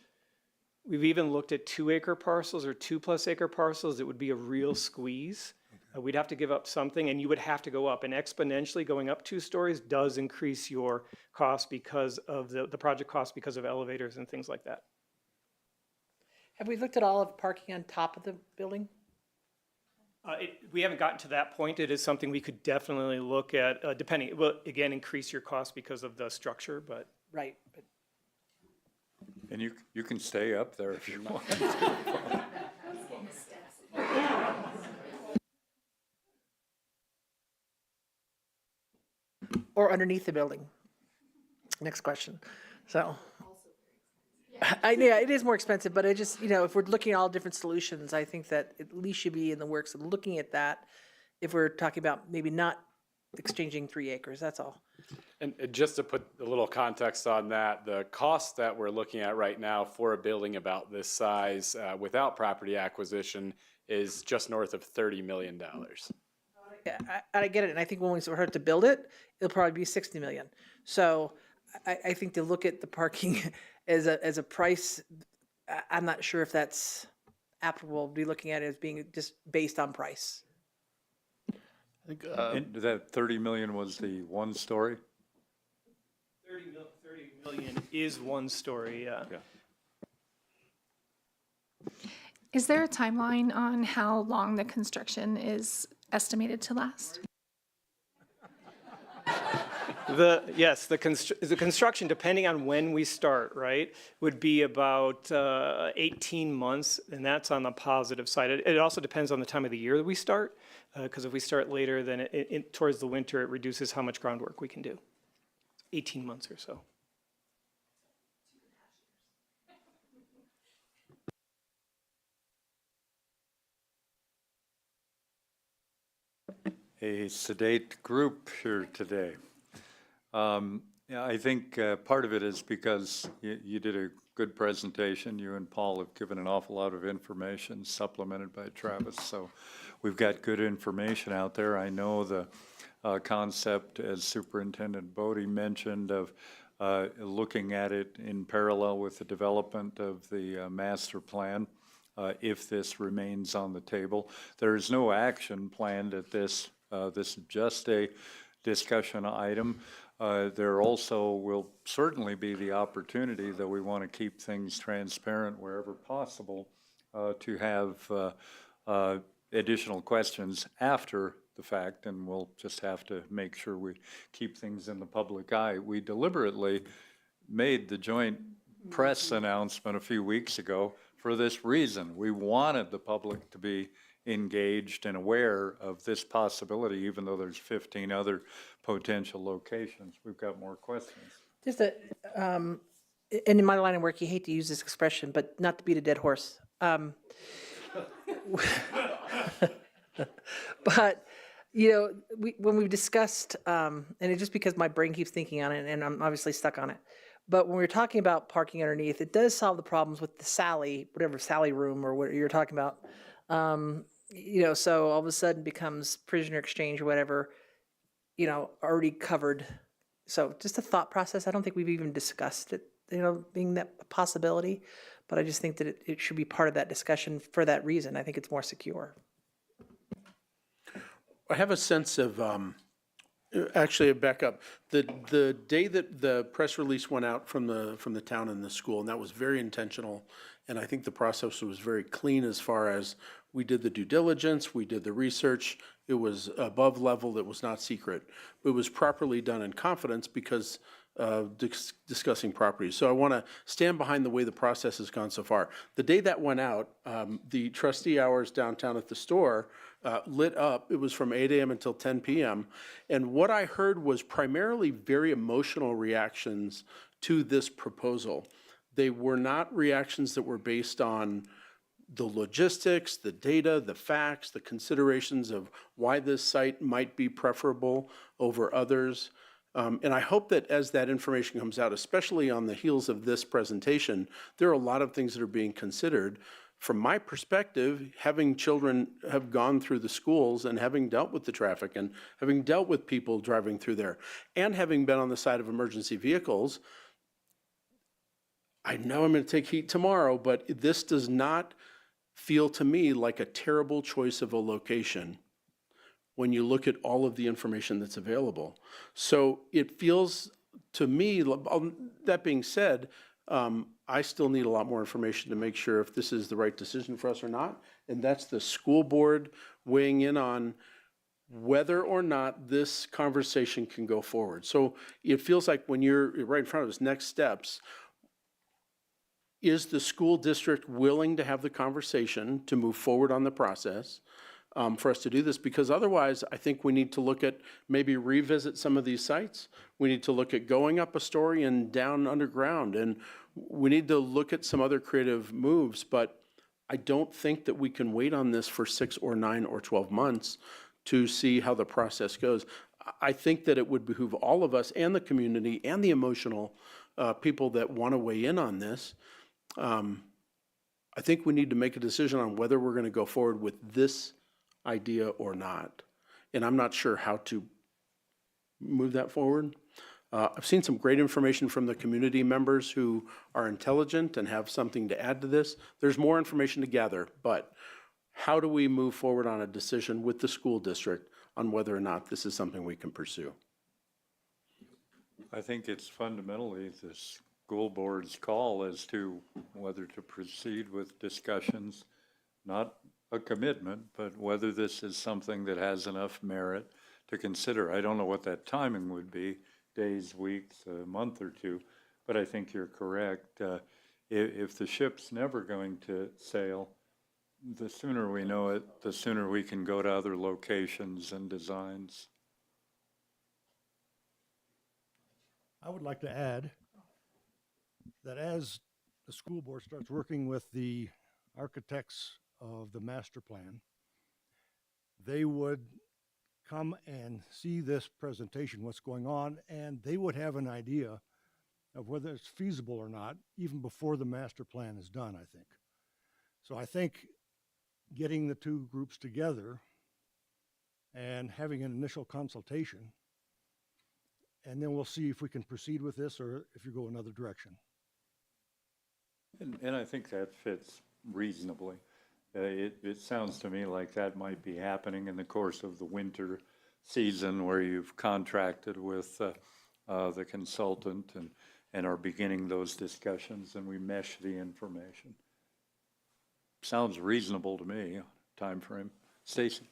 Speaker 9: we've even looked at 2-acre parcels or 2+ acre parcels. It would be a real squeeze. We'd have to give up something, and you would have to go up. And exponentially going up 2 stories does increase your cost because of the project cost, because of elevators and things like that.
Speaker 6: Have we looked at all of parking on top of the building?
Speaker 9: We haven't gotten to that point. It is something we could definitely look at, depending, well, again, increase your cost because of the structure, but.
Speaker 6: Right, but
Speaker 1: And you can stay up there if you want.
Speaker 6: or underneath the building. Next question. So. Yeah, it is more expensive, but I just, if we're looking at all different solutions, I think that at least should be in the works of looking at that if we're talking about maybe not exchanging 3 acres, that's all.
Speaker 2: And just to put a little context on that, the cost that we're looking at right now for a building about this size without property acquisition is just north of $30 million.
Speaker 6: Yeah, I get it, and I think when we start to build it, it'll probably be 60 million. So I think to look at the parking as a price, I'm not sure if that's applicable to be looking at it as being just based on price.
Speaker 11: I think,
Speaker 1: And that 30 million was the 1 story?
Speaker 9: 30 million is 1 story, yeah.
Speaker 13: Is there a timeline on how long the construction is estimated to last?
Speaker 9: Yes, the construction, depending on when we start, right, would be about 18 months, and that's on the positive side. It also depends on the time of the year that we start, because if we start later, then towards the winter, it reduces how much groundwork we can do. 18 months or so.
Speaker 1: A sedate group here today. Yeah, I think part of it is because you did a good presentation. You and Paul have given an awful lot of information supplemented by Travis. So we've got good information out there. I know the concept, as Superintendent Bodie mentioned, of looking at it in parallel with the development of the master plan. If this remains on the table, there is no action planned at this. This is just a discussion item. There also will certainly be the opportunity that we want to keep things transparent wherever possible to have additional questions after the fact, and we'll just have to make sure we keep things in the public eye. We deliberately made the joint press announcement a few weeks ago for this reason. We wanted the public to be engaged and aware of this possibility, even though there's 15 other potential locations. We've got more questions.
Speaker 6: Just and in my line of work, you hate to use this expression, but not to beat a dead horse. But, when we've discussed, and it's just because my brain keeps thinking on it, and I'm obviously stuck on it. But when we're talking about parking underneath, it does solve the problems with the Sally room or what you're talking about. So all of a sudden becomes prisoner exchange or whatever, already covered. So just a thought process. I don't think we've even discussed it, being that possibility. But I just think that it should be part of that discussion for that reason. I think it's more secure.
Speaker 14: I have a sense of Actually, back up. The day that the press release went out from the town and the school, and that was very intentional, and I think the process was very clean as far as we did the due diligence, we did the research, it was above level, it was not secret. It was properly done in confidence because discussing properties. So I want to stand behind the way the process has gone so far. The day that went out, the trustee hours downtown at the store lit up. It was from 8 a.m. until 10 p.m. And what I heard was primarily very emotional reactions to this proposal. They were not reactions that were based on the logistics, the data, the facts, the considerations of why this site might be preferable over others. And I hope that as that information comes out, especially on the heels of this presentation, there are a lot of things that are being considered. From my perspective, having children have gone through the schools and having dealt with the traffic and having dealt with people driving through there and having been on the side of emergency vehicles, I know I'm going to take heat tomorrow, but this does not feel to me like a terrible choice of a location when you look at all of the information that's available. So it feels to me, that being said, I still need a lot more information to make sure if this is the right decision for us or not. And that's the school board weighing in on whether or not this conversation can go forward. So it feels like when you're right in front of us, next steps, is the school district willing to have the conversation to move forward on the process for us to do this? Because otherwise, I think we need to look at maybe revisit some of these sites. We need to look at going up a story and down underground. And we need to look at some other creative moves. But I don't think that we can wait on this for 6 or 9 or 12 months to see how the process goes. I think that it would behoove all of us and the community and the emotional people that want to weigh in on this. I think we need to make a decision on whether we're going to go forward with this idea or not. And I'm not sure how to move that forward. I've seen some great information from the community members who are intelligent and have something to add to this. There's more information to gather, but how do we move forward on a decision with the school district on whether or not this is something we can pursue?
Speaker 1: I think it's fundamentally the school board's call as to whether to proceed with discussions, not a commitment, but whether this is something that has enough merit to consider. I don't know what that timing would be, days, weeks, a month or two, but I think you're correct. If the ship's never going to sail, the sooner we know it, the sooner we can go to other locations and designs.
Speaker 3: I would like to add that as the school board starts working with the architects of the master plan, they would come and see this presentation, what's going on, and they would have an idea of whether it's feasible or not, even before the master plan is done, I think. So I think getting the two groups together and having an initial consultation, and then we'll see if we can proceed with this or if you go another direction.
Speaker 1: And I think that fits reasonably. It sounds to me like that might be happening in the course of the winter season where you've contracted with the consultant and are beginning those discussions and we mesh the information. Sounds reasonable to me, time frame. Stacy?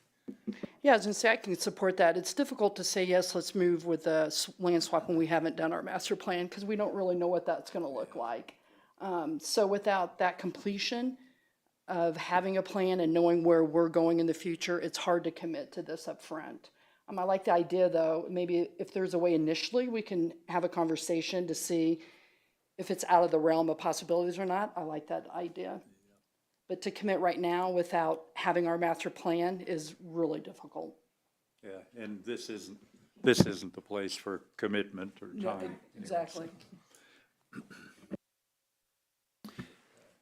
Speaker 15: Yeah, I was gonna say, I can support that. It's difficult to say, yes, let's move with the land swap when we haven't done our master plan, because we don't really know what that's gonna look like. So without that completion of having a plan and knowing where we're going in the future, it's hard to commit to this up front. I like the idea, though, maybe if there's a way initially we can have a conversation to see if it's out of the realm of possibilities or not. I like that idea. But to commit right now without having our master plan is really difficult.
Speaker 1: Yeah, and this isn't the place for commitment or time.
Speaker 15: Exactly.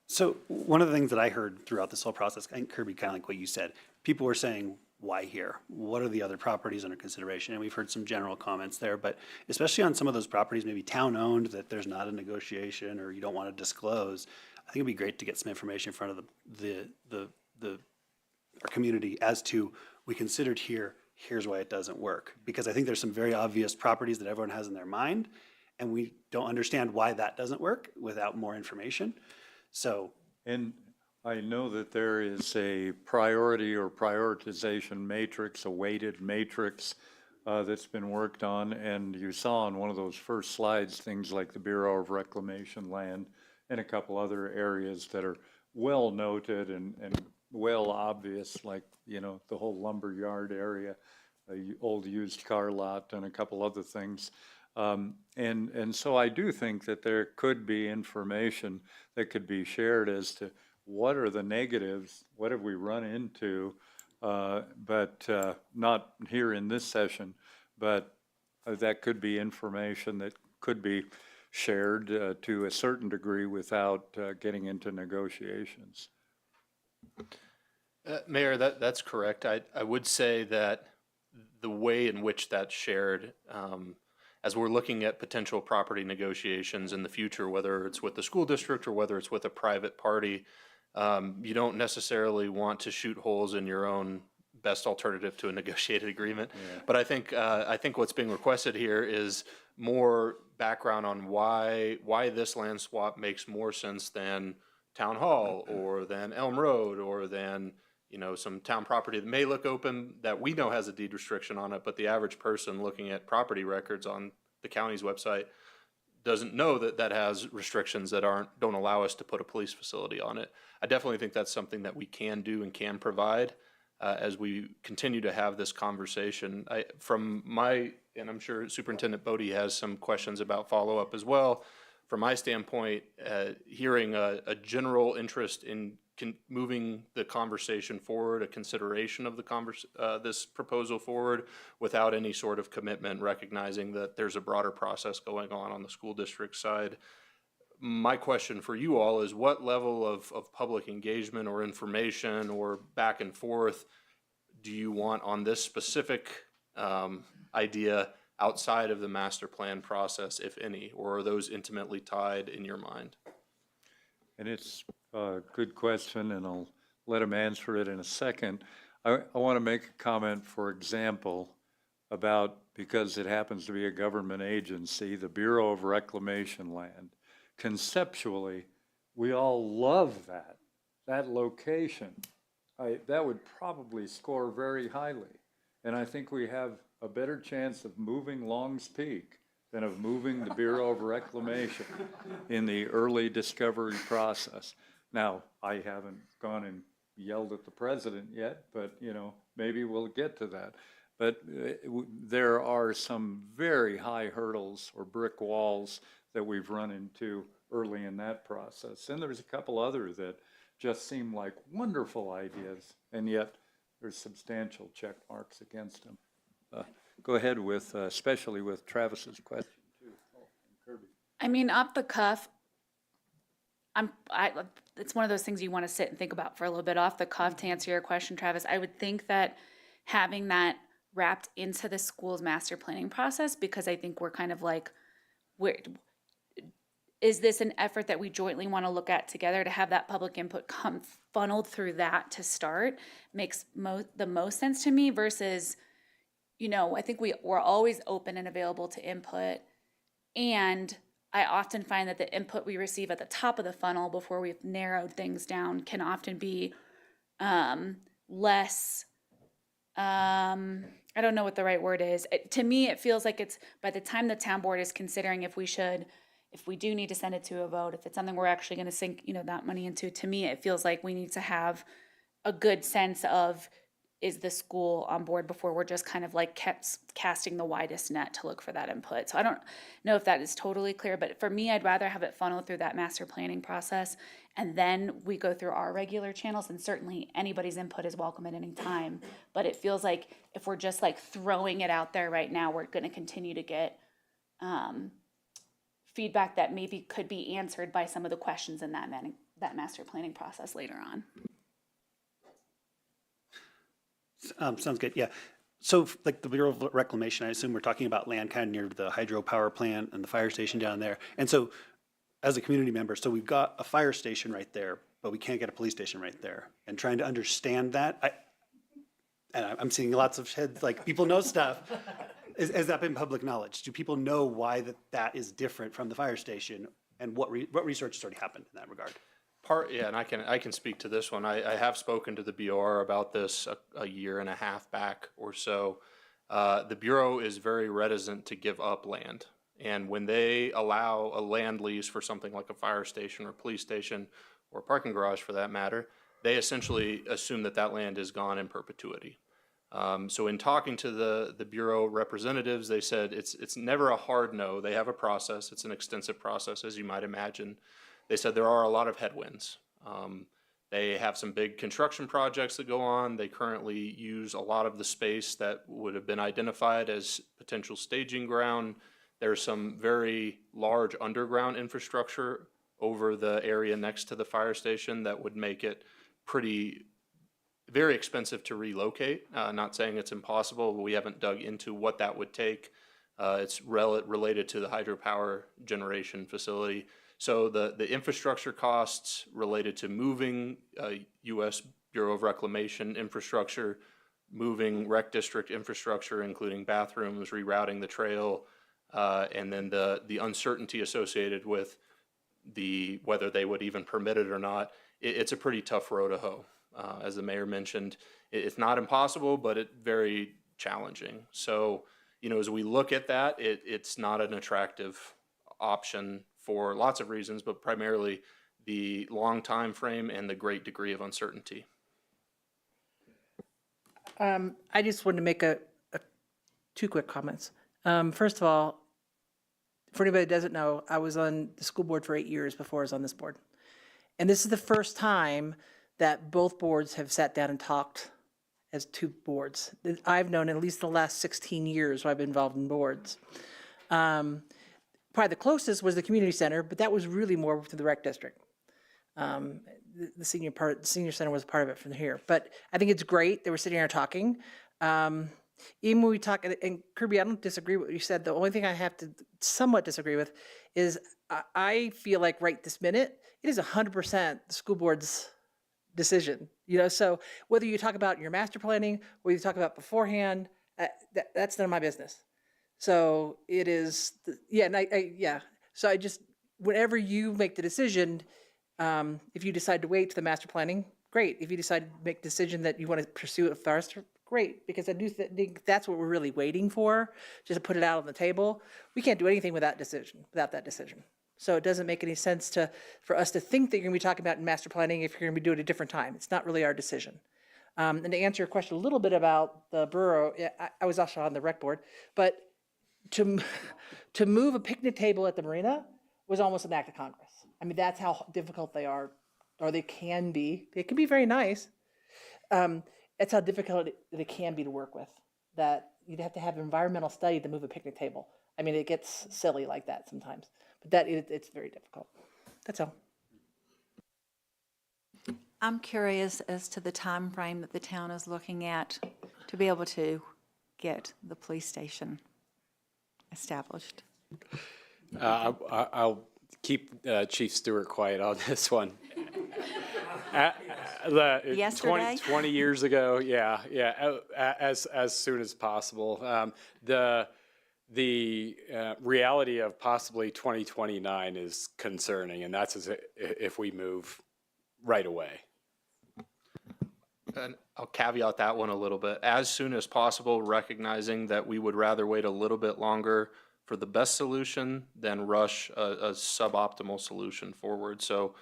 Speaker 4: So one of the things that I heard throughout this whole process, I think Kirby, kind of like what you said, people were saying, why here? What are the other properties under consideration? And we've heard some general comments there, but especially on some of those properties, maybe town-owned, that there's not a negotiation or you don't want to disclose, I think it'd be great to get some information in front of our community as to, we considered here, here's why it doesn't work. Because I think there's some very obvious properties that everyone has in their mind, and we don't understand why that doesn't work without more information. So,
Speaker 1: And I know that there is a priority or prioritization matrix, a weighted matrix that's been worked on. And you saw on one of those first slides, things like the Bureau of Reclamation Land and a couple other areas that are well noted and well obvious, like, you know, the whole lumber yard area, the old used car lot and a couple other things. And so I do think that there could be information that could be shared as to what are the negatives, what have we run into, but not here in this session, but that could be information that could be shared to a certain degree without getting into negotiations.
Speaker 11: Mayor, that's correct. I would say that the way in which that's shared, as we're looking at potential property negotiations in the future, whether it's with the school district or whether it's with a private party, you don't necessarily want to shoot holes in your own best alternative to a negotiated agreement.
Speaker 1: Yeah.
Speaker 11: But I think what's being requested here is more background on why this land swap makes more sense than Town Hall or than Elm Road or than, you know, some town property that may look open that we know has a deed restriction on it, but the average person looking at property records on the county's website doesn't know that that has restrictions that don't allow us to put a police facility on it. I definitely think that's something that we can do and can provide as we continue to have this conversation. And I'm sure Superintendent Bodie has some questions about follow-up as well. From my standpoint, hearing a general interest in moving the conversation forward, a consideration of this proposal forward without any sort of commitment, recognizing that there's a broader process going on the school district side. My question for you all is what level of public engagement or information or back and forth do you want on this specific idea outside of the master plan process, if any, or are those intimately tied in your mind?
Speaker 1: And it's a good question, and I'll let him answer it in a second. I want to make a comment, for example, about, because it happens to be a government agency, the Bureau of Reclamation Land. Conceptually, we all love that location. That would probably score very highly. And I think we have a better chance of moving Long's Peak than of moving the Bureau of Reclamation in the early discovery process. Now, I haven't gone and yelled at the president yet, but, you know, maybe we'll get to that. But there are some very high hurdles or brick walls that we've run into early in that process. And there's a couple other that just seem like wonderful ideas, and yet there's substantial check marks against them. Go ahead with, especially with Travis's question too. Kirby.
Speaker 7: I mean, off the cuff, it's one of those things you want to sit and think about for a little bit. Off the cuff, to answer your question, Travis, I would think that having that wrapped into the school's master planning process, because I think we're kind of like, is this an effort that we jointly want to look at together? To have that public input come funneled through that to start makes the most sense to me versus, you know, I think we're always open and available to input. And I often find that the input we receive at the top of the funnel before we've narrowed things down can often be less, I don't know what the right word is. To me, it feels like it's by the time the town board is considering if we do need to send it to a vote, if it's something we're actually going to sink, you know, that money into, to me, it feels like we need to have a good sense of, is the school on board before we're just kind of like casting the widest net to look for that input. So I don't know if that is totally clear, but for me, I'd rather have it funnel through that master planning process, and then we go through our regular channels, and certainly anybody's input is welcome at any time. But it feels like if we're just like throwing it out there right now, we're going to continue to get feedback that maybe could be answered by some of the questions in that master planning process later on.
Speaker 4: Sounds good, yeah. So like the Bureau of Reclamation, I assume we're talking about land kind of near the hydropower plant and the fire station down there. And so as a community member, so we've got a fire station right there, but we can't get a police station right there. And trying to understand that, and I'm seeing lots of heads, like people know stuff. Has that been public knowledge? Do people know why that is different from the fire station? And what research has already happened in that regard?
Speaker 11: Yeah, and I can speak to this one. I have spoken to the BOR about this a year and a half back or so. The Bureau is very reticent to give up land. And when they allow a land lease for something like a fire station or police station or parking garage for that matter, they essentially assume that that land is gone in perpetuity. So in talking to the Bureau representatives, they said it's never a hard no. They have a process. It's an extensive process, as you might imagine. They said there are a lot of headwinds. They have some big construction projects that go on. They currently use a lot of the space that would have been identified as potential staging ground. There's some very large underground infrastructure over the area next to the fire station that would make it very expensive to relocate. Not saying it's impossible, but we haven't dug into what that would take. It's related to the hydropower generation facility. So the infrastructure costs related to moving U.S. Bureau of Reclamation infrastructure, moving rec district infrastructure, including bathrooms, rerouting the trail, and then the uncertainty associated with whether they would even permit it or not. It's a pretty tough row to hoe. As the mayor mentioned, it's not impossible, but it's very challenging. So, as we look at that, it's not an attractive option for lots of reasons, but primarily the long time frame and the great degree of uncertainty.
Speaker 6: I just wanted to make two quick comments. First of all, for anybody that doesn't know, I was on the school board for 8 years before I was on this board. And this is the first time that both boards have sat down and talked as two boards. I've known at least the last 16 years where I've been involved in boards. Probably the closest was the community center, but that was really more to the rec district. The senior center was part of it from here. But I think it's great that we're sitting here talking. Even when we talk, and Kirby, I don't disagree with what you said. The only thing I have to somewhat disagree with is I feel like right this minute, it is 100% the school board's decision. So whether you talk about your master planning, whether you talk about beforehand, that's none of my business. So it is, So I just, whenever you make the decision, if you decide to wait to the master planning, great. If you decide to make the decision that you want to pursue it first, great. Because I do think that's what we're really waiting for, just to put it out on the table. We can't do anything without that decision. So it doesn't make any sense for us to think that you're going to be talking about in master planning if you're going to be doing it at a different time. It's not really our decision. And to answer your question a little bit about the borough, I was also on the rec board, but to move a picnic table at the marina was almost an act of Congress. I mean, that's how difficult they are, or they can be. They can be very nice. That's how difficult it can be to work with. That you'd have to have an environmental study to move a picnic table. I mean, it gets silly like that sometimes, but it's very difficult. That's all.
Speaker 16: I'm curious as to the time frame that the town is looking at to be able to get the police station established.
Speaker 2: I'll keep Chief Stewart quiet on this one.
Speaker 16: Yesterday?
Speaker 2: 20 years ago, as soon as possible. The reality of possibly 2029 is concerning, and that's if we move right away.
Speaker 11: And I'll caveat that one a little bit. As soon as possible, recognizing that we would rather wait a little bit longer for the best solution than rush a suboptimal solution forward. So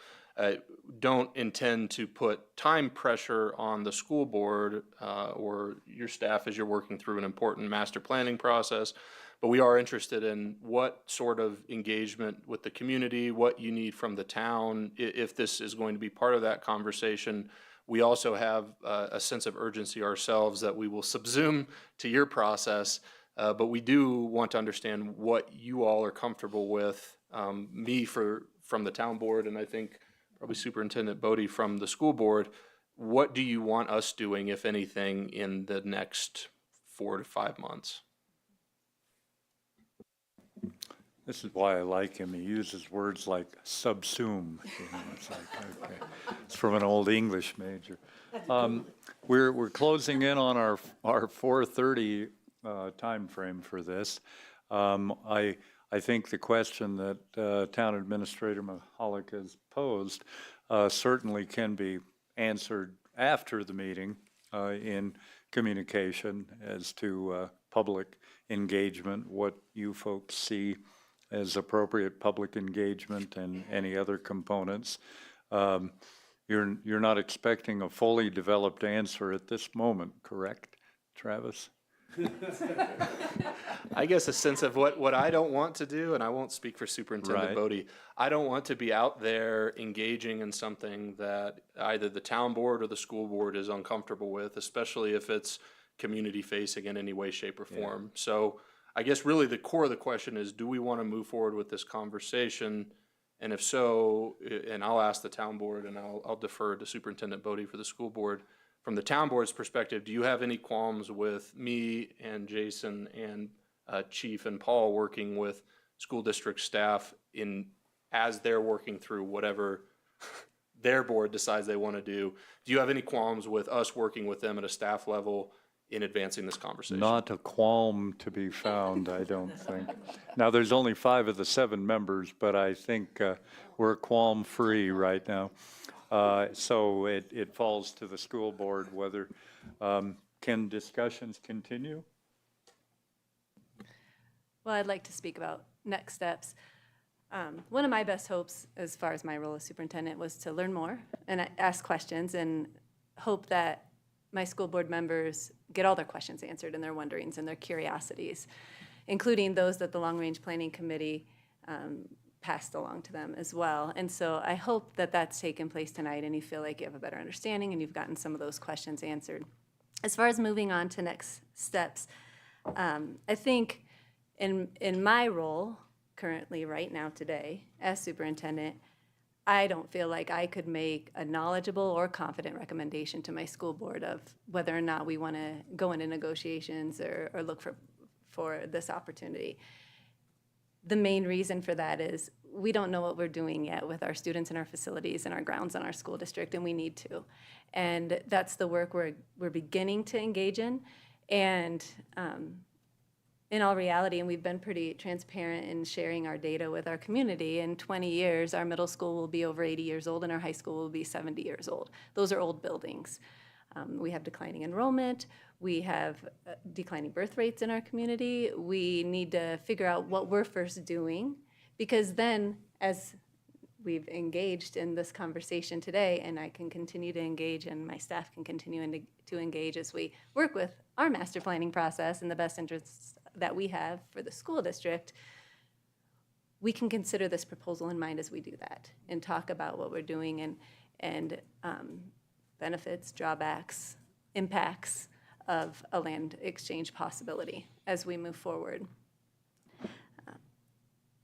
Speaker 11: don't intend to put time pressure on the school board or your staff as you're working through an important master planning process. But we are interested in what sort of engagement with the community, what you need from the town, if this is going to be part of that conversation. We also have a sense of urgency ourselves that we will subsume to your process, but we do want to understand what you all are comfortable with. From the town board, and I think probably Superintendent Bodie from the school board. What do you want us doing, if anything, in the next 4 to 5 months?
Speaker 1: This is why I like him. He uses words like subsume. It's like, okay. It's from an old English major. We're closing in on our 4:30 timeframe for this. I think the question that Town Administrator Mahalik has posed certainly can be answered after the meeting in communication as to public engagement, what you folks see as appropriate public engagement and any other components. You're not expecting a fully developed answer at this moment, correct, Travis?
Speaker 11: I guess a sense of what I don't want to do, and I won't speak for Superintendent
Speaker 1: Right.
Speaker 11: Bodie, I don't want to be out there engaging in something that either the town board or the school board is uncomfortable with, especially if it's community facing in any way, shape, or form. So I guess really the core of the question is, do we want to move forward with this conversation? And if so, and I'll ask the town board and I'll defer to Superintendent Bodie for the school board. From the town board's perspective, do you have any qualms with me and Jason and Chief and Paul working with school district staff as they're working through whatever their board decides they want to do? Do you have any qualms with us working with them at a staff level in advancing this conversation?
Speaker 1: Not a qualm to be found, I don't think. Now, there's only 5 of the 7 members, but I think we're qualm-free right now. So it falls to the school board whether, can discussions continue?
Speaker 8: Well, I'd like to speak about next steps. One of my best hopes as far as my role as superintendent was to learn more and ask questions and hope that my school board members get all their questions answered and their wonderings and their curiosities, including those that the Long Range Planning Committee passed along to them as well. And so I hope that that's taken place tonight and you feel like you have a better understanding and you've gotten some of those questions answered. As far as moving on to next steps, I think in my role currently right now today as superintendent, I don't feel like I could make a knowledgeable or confident recommendation to my school board of whether or not we want to go into negotiations or look for this opportunity. The main reason for that is we don't know what we're doing yet with our students and our facilities and our grounds in our school district, and we need to. And that's the work we're beginning to engage in. And in all reality, and we've been pretty transparent in sharing our data with our community, in 20 years, our middle school will be over 80 years old and our high school will be 70 years old. Those are old buildings. We have declining enrollment. We have declining birth rates in our community. We need to figure out what we're first doing, because then as we've engaged in this conversation today, and I can continue to engage and my staff can continue to engage as we work with our master planning process in the best interests that we have for the school district, we can consider this proposal in mind as we do that and talk about what we're doing and benefits, drawbacks, impacts of a land exchange possibility as we move forward.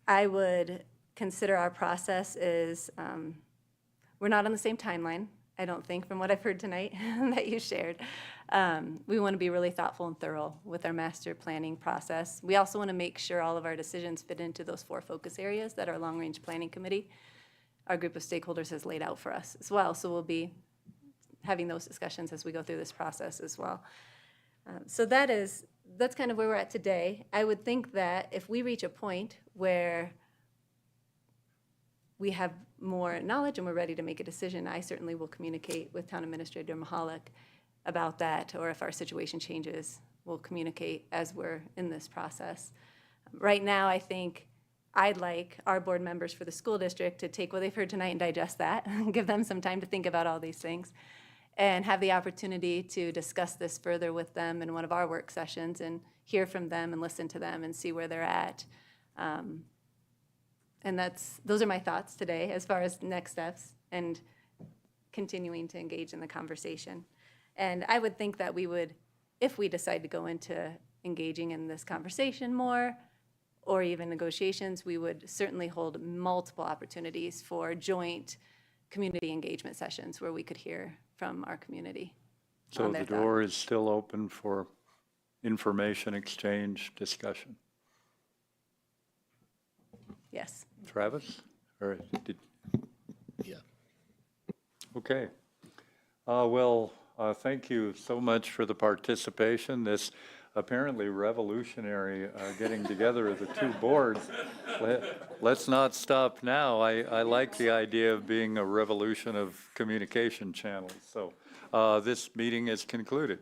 Speaker 8: I would consider our process is, we're not on the same timeline, I don't think, from what I've heard tonight that you shared. We want to be really thoughtful and thorough with our master planning process. We also want to make sure all of our decisions fit into those 4 focus areas that our long-range planning committee, our group of stakeholders, has laid out for us as well. So we'll be having those discussions as we go through this process as well. So that's kind of where we're at today. I would think that if we reach a point where we have more knowledge and we're ready to make a decision, I certainly will communicate with Town Administrator Mahalik about that, or if our situation changes, we'll communicate as we're in this process. Right now, I think I'd like our board members for the school district to take what they've heard tonight and digest that, give them some time to think about all these things, and have the opportunity to discuss this further with them in one of our work sessions and hear from them and listen to them and see where they're at. And those are my thoughts today as far as next steps and continuing to engage in the conversation. And I would think that we would, if we decide to go into engaging in this conversation more, or even negotiations, we would certainly hold multiple opportunities for joint community engagement sessions where we could hear from our community.
Speaker 1: So the door is still open for information exchange, discussion.
Speaker 8: Yes.
Speaker 1: Travis? Or did?
Speaker 11: Yeah.
Speaker 1: Okay. Thank you so much for the participation. This apparently revolutionary getting together of the two boards. Let's not stop now. I like the idea of being a revolution of communication channels. So this meeting is concluded.